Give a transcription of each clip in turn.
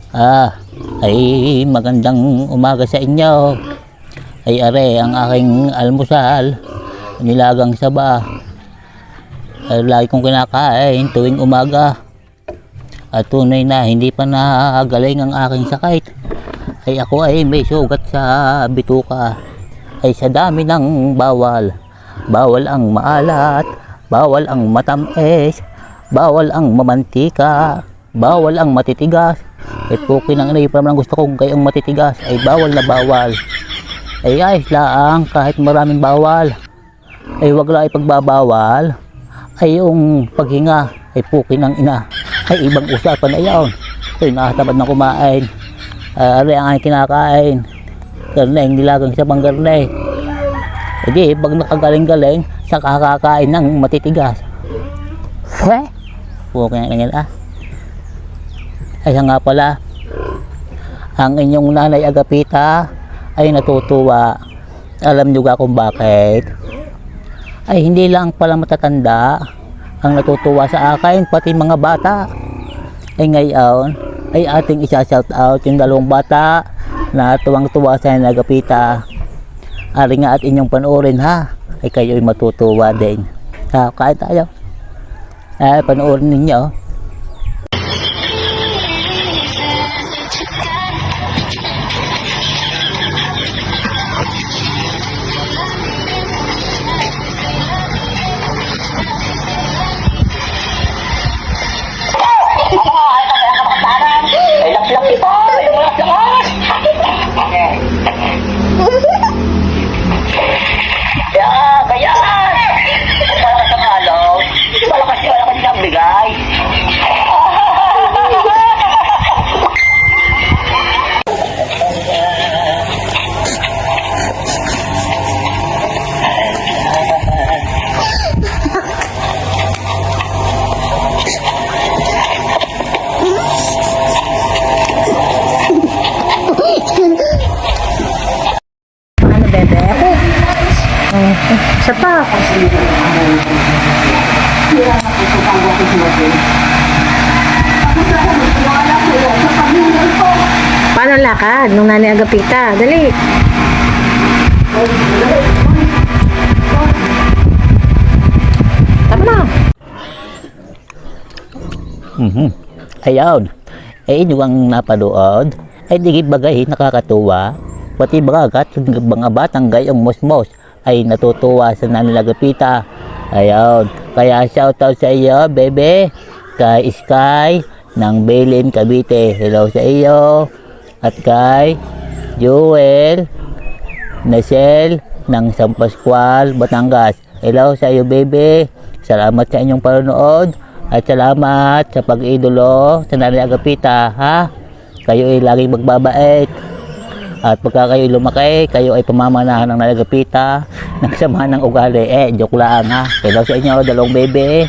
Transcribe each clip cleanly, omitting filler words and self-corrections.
Ah, ay magandang umaga sa inyo. Ay are ang aking almusal, nilagang saba. Ay lagi kong kinakain tuwing umaga. At tunay na hindi pa nagaling ang aking sakit. Ay ako ay may sugat sa bituka. Ay sa dami ng bawal. Bawal ang maalat, bawal ang matamis, bawal ang mamantika, bawal ang matitigas. Ay pukin ang inay pa naman gusto kong gayong matitigas. Ay bawal na bawal. Ay ayos lang kahit maraming bawal. Ay wag lang ipagbabawal. Ay yung paghinga. Ay pukin ang ina. Ay ibang usapan na yaon. Ito'y nakatabad na kumain. Ari ang aking kinakain. Garneng nilagang sa pang garneng. E di pag nakagaling-galing sa kakakain ng matitigas. Pukin ang ina. Ay nga pala, ang inyong nanay Agapita ay natutuwa. Alam nyo ga kung bakit? Ay hindi lang pala matatanda ang natutuwa sa akin, pati mga bata. Ay ngayon ay ating isa-shout out yung dalawang bata na tuwang-tuwa sa nanay Agapita. Ari nga at inyong panoorin ha, ay kayo'y matutuwa din. Kain tayo. Ay panoorin ninyo. Isa pa. Paano lakad nung nanay Agapita? Dali. Tama na. Ayaw. Ay inyo ang napanood. Ay di bagay nakakatuwa. Pati bagagat mga batang gayong mosmos ay natutuwa sa nanay Agapita. Ayun. Kaya shoutout sa iyo, bebe. Kay Sky ng Belin, Cavite. Hello sa iyo. At kay Joel Nasel ng San Pascual, Batangas. Hello sa iyo, bebe. Salamat sa inyong panonood. At salamat sa pag-idolo sa nanay Agapita, ha? Kayo ay laging magbabait. At pagka kayo lumaki, kayo ay pamamanahan ng nanay Agapita ng samahan ng ugali. Joke lang ha. Hello sa inyo, dalawang bebe.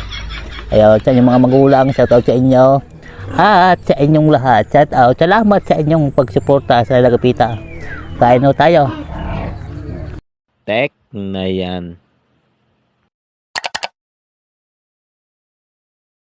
Ayun, sa inyong mga magulang, shout out sa inyo. At sa inyong lahat, shout out. Salamat sa inyong pagsuporta sa nanay Agapita. Kain na tayo. Tek na yan.